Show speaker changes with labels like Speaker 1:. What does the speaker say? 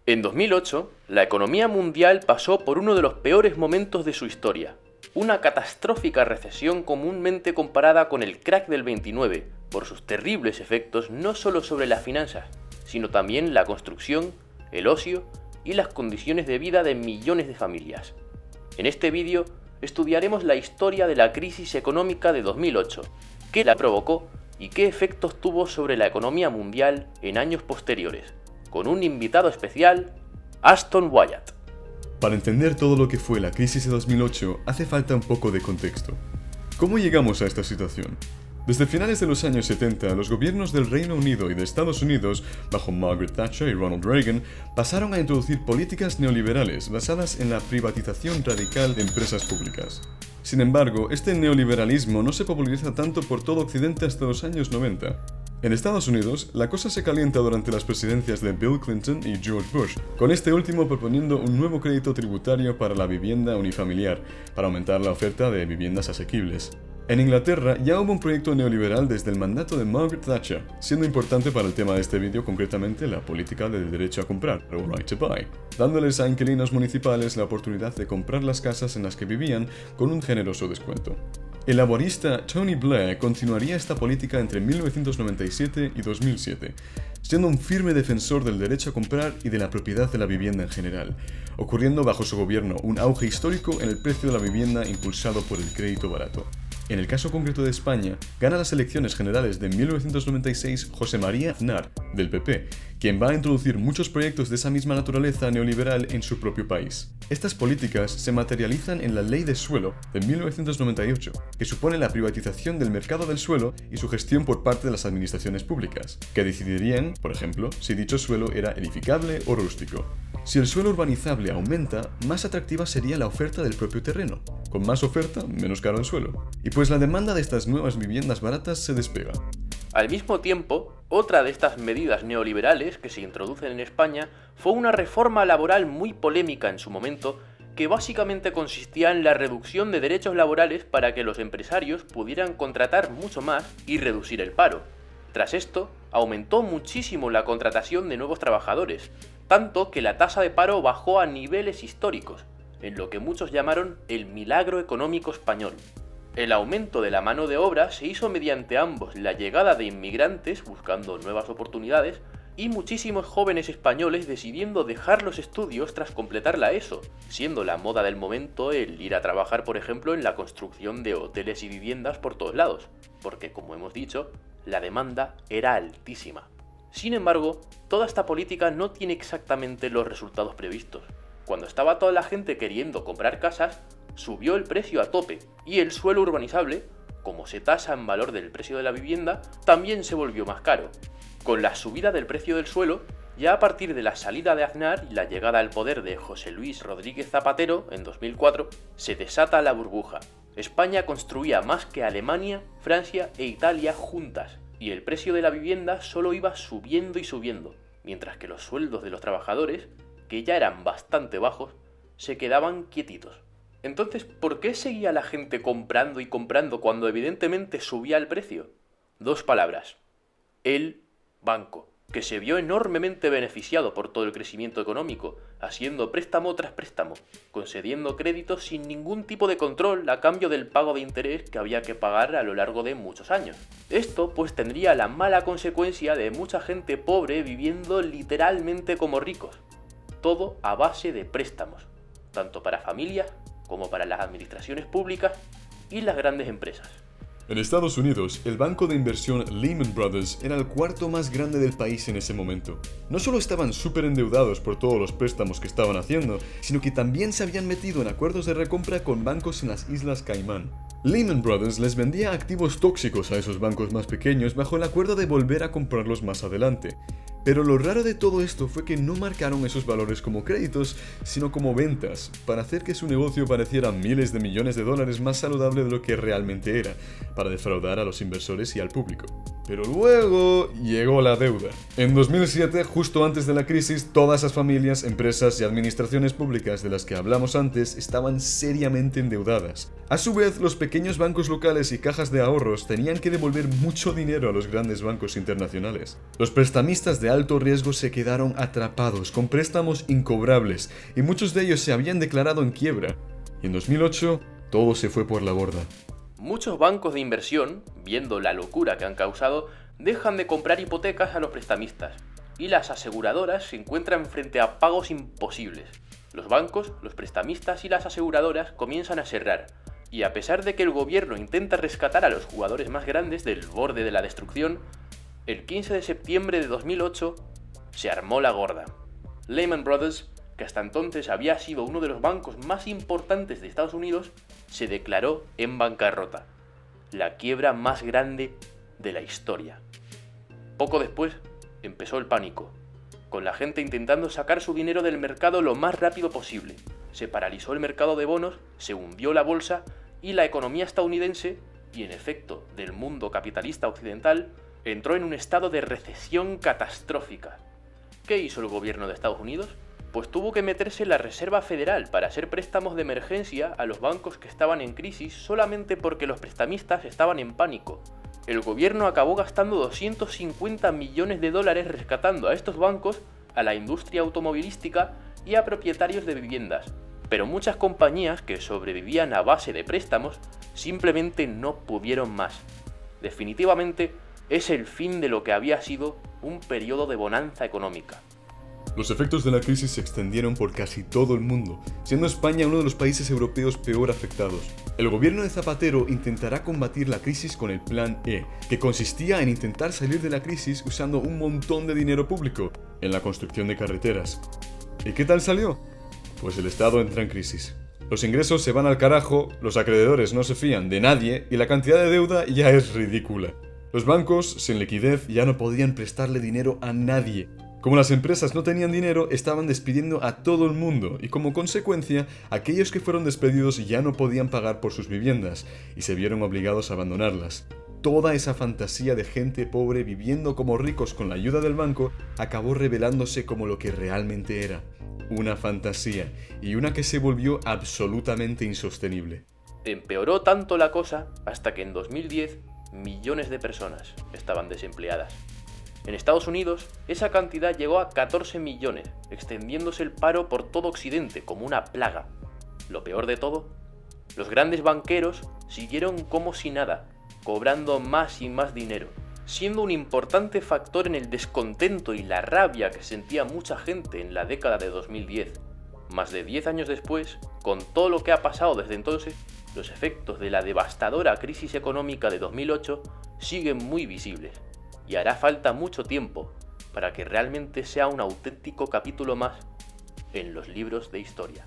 Speaker 1: En 2008, la economía mundial pasó por uno de los peores momentos de su historia, una catastrófica recesión comúnmente comparada con el crack del 29, por sus terribles efectos no solo sobre las finanzas, sino también la construcción, el ocio y las condiciones de vida de millones de familias. En este vídeo estudiaremos la historia de la crisis económica de 2008, qué la provocó y qué efectos tuvo sobre la economía mundial en años posteriores, con un invitado especial, Aston Wyatt.
Speaker 2: Para entender todo lo que fue la crisis de 2008, hace falta un poco de contexto. ¿Cómo llegamos a esta situación? Desde finales de los años 70, los gobiernos del Reino Unido y de Estados Unidos, bajo Margaret Thatcher y Ronald Reagan, pasaron a introducir políticas neoliberales basadas en la privatización radical de empresas públicas. Sin embargo, este neoliberalismo no se populariza tanto por todo Occidente hasta los años 90. En Estados Unidos, la cosa se calienta durante las presidencias de Bill Clinton y George Bush, con este último proponiendo un nuevo crédito tributario para la vivienda unifamiliar, para aumentar la oferta de viviendas asequibles. En Inglaterra ya hubo un proyecto neoliberal desde el mandato de Margaret Thatcher, siendo importante para el tema de este vídeo concretamente la política del derecho a comprar, o right to buy, dándoles a inquilinos municipales la oportunidad de comprar las casas en las que vivían con un generoso descuento. El laborista Tony Blair continuaría esta política entre 1997 y 2007, siendo un firme defensor del derecho a comprar y de la propiedad de la vivienda en general, ocurriendo bajo su gobierno un auge histórico en el precio de la vivienda impulsado por el crédito barato. En el caso concreto de España, gana las elecciones generales de 1996 José María Aznar, del PP, quien va a introducir muchos proyectos de esa misma naturaleza neoliberal en su propio país. Estas políticas se materializan en la Ley de Suelo de 1998, que supone la privatización del mercado del suelo y su gestión por parte de las administraciones públicas, que decidirían, por ejemplo, si dicho suelo era edificable o rústico. Si el suelo urbanizable aumenta, más atractiva sería la oferta del propio terreno. Con más oferta, menos caro el suelo. Y pues la demanda de estas nuevas viviendas baratas se despega.
Speaker 1: Al mismo tiempo, otra de estas medidas neoliberales que se introducen en España fue una reforma laboral muy polémica en su momento, que básicamente consistía en la reducción de derechos laborales para que los empresarios pudieran contratar mucho más y reducir el paro. Tras esto, aumentó muchísimo la contratación de nuevos trabajadores, tanto que la tasa de paro bajó a niveles históricos, en lo que muchos llamaron el milagro económico español. El aumento de la mano de obra se hizo mediante ambos la llegada de inmigrantes buscando nuevas oportunidades y muchísimos jóvenes españoles decidiendo dejar los estudios tras completar la ESO, siendo la moda del momento el ir a trabajar, por ejemplo, en la construcción de hoteles y viviendas por todos lados, porque, como hemos dicho, la demanda era altísima. Sin embargo, toda esta política no tiene exactamente los resultados previstos. Cuando estaba toda la gente queriendo comprar casas, subió el precio a tope y el suelo urbanizable, como se tasa en valor del precio de la vivienda, también se volvió más caro. Con la subida del precio del suelo, ya a partir de la salida de Aznar y la llegada al poder de José Luis Rodríguez Zapatero en 2004, se desata la burbuja. España construía más que Alemania, Francia e Italia juntas, y el precio de la vivienda solo iba subiendo y subiendo, mientras que los sueldos de los trabajadores, que ya eran bastante bajos, se quedaban quietitos. Entonces, ¿por qué seguía la gente comprando y comprando cuando evidentemente subía el precio? Dos palabras: el banco, que se vio enormemente beneficiado por todo el crecimiento económico, haciendo préstamo tras préstamo, concediendo créditos sin ningún tipo de control a cambio del pago de interés que había que pagar a lo largo de muchos años. Esto pues tendría la mala consecuencia de mucha gente pobre viviendo literalmente como ricos. Todo a base de préstamos, tanto para familias como para las administraciones públicas y las grandes empresas.
Speaker 2: En Estados Unidos, el banco de inversión Lehman Brothers era el cuarto más grande del país en ese momento. No solo estaban súper endeudados por todos los préstamos que estaban haciendo, sino que también se habían metido en acuerdos de recompra con bancos en las Islas Caimán. Lehman Brothers les vendía activos tóxicos a esos bancos más pequeños bajo el acuerdo de volver a comprarlos más adelante. Pero lo raro de todo esto fue que no marcaron esos valores como créditos, sino como ventas, para hacer que su negocio pareciera miles de millones de dólares más saludable de lo que realmente era, para defraudar a los inversores y al público. Pero luego llegó la deuda. En 2007, justo antes de la crisis, todas las familias, empresas y administraciones públicas de las que hablamos antes estaban seriamente endeudadas. A su vez, los pequeños bancos locales y cajas de ahorros tenían que devolver mucho dinero a los grandes bancos internacionales. Los prestamistas de alto riesgo se quedaron atrapados con préstamos incobrables y muchos de ellos se habían declarado en quiebra. Y en 2008 todo se fue por la borda.
Speaker 1: Muchos bancos de inversión, viendo la locura que han causado, dejan de comprar hipotecas a los prestamistas y las aseguradoras se encuentran frente a pagos imposibles. Los bancos, los prestamistas y las aseguradoras comienzan a cerrar, y a pesar de que el gobierno intenta rescatar a los jugadores más grandes del borde de la destrucción, el 15 de septiembre de 2008 se armó la gorda. Lehman Brothers, que hasta entonces había sido uno de los bancos más importantes de Estados Unidos, se declaró en bancarrota, la quiebra más grande de la historia. Poco después empezó el pánico, con la gente intentando sacar su dinero del mercado lo más rápido posible. Se paralizó el mercado de bonos, se hundió la bolsa y la economía estadounidense, y en efecto del mundo capitalista occidental, entró en un estado de recesión catastrófica. ¿Qué hizo el gobierno de Estados Unidos? Pues tuvo que meterse la Reserva Federal para hacer préstamos de emergencia a los bancos que estaban en crisis solamente porque los prestamistas estaban en pánico. El gobierno acabó gastando 250 millones de dólares rescatando a estos bancos, a la industria automovilística y a propietarios de viviendas. Pero muchas compañías que sobrevivían a base de préstamos simplemente no pudieron más. Definitivamente es el fin de lo que había sido un periodo de bonanza económica.
Speaker 2: Los efectos de la crisis se extendieron por casi todo el mundo, siendo España uno de los países europeos peor afectados. El gobierno de Zapatero intentará combatir la crisis con el Plan E, que consistía en intentar salir de la crisis usando un montón de dinero público en la construcción de carreteras. ¿Y qué tal salió? Pues el Estado entra en crisis. Los ingresos se van al carajo, los acreedores no se fían de nadie y la cantidad de deuda ya es ridícula. Los bancos, sin liquidez, ya no podían prestarle dinero a nadie. Como las empresas no tenían dinero, estaban despidiendo a todo el mundo y como consecuencia, aquellos que fueron despedidos ya no podían pagar por sus viviendas y se vieron obligados a abandonarlas. Toda esa fantasía de gente pobre viviendo como ricos con la ayuda del banco acabó revelándose como lo que realmente era, una fantasía y una que se volvió absolutamente insostenible.
Speaker 1: Empeoró tanto la cosa hasta que en 2010 millones de personas estaban desempleadas. En Estados Unidos, esa cantidad llegó a 14 millones, extendiéndose el paro por todo Occidente como una plaga. Lo peor de todo, los grandes banqueros siguieron como si nada, cobrando más y más dinero, siendo un importante factor en el descontento y la rabia que sentía mucha gente en la década de 2010. Más de 10 años después, con todo lo que ha pasado desde entonces, los efectos de la devastadora crisis económica de 2008 siguen muy visibles. Y hará falta mucho tiempo para que realmente sea un auténtico capítulo más en los libros de historia.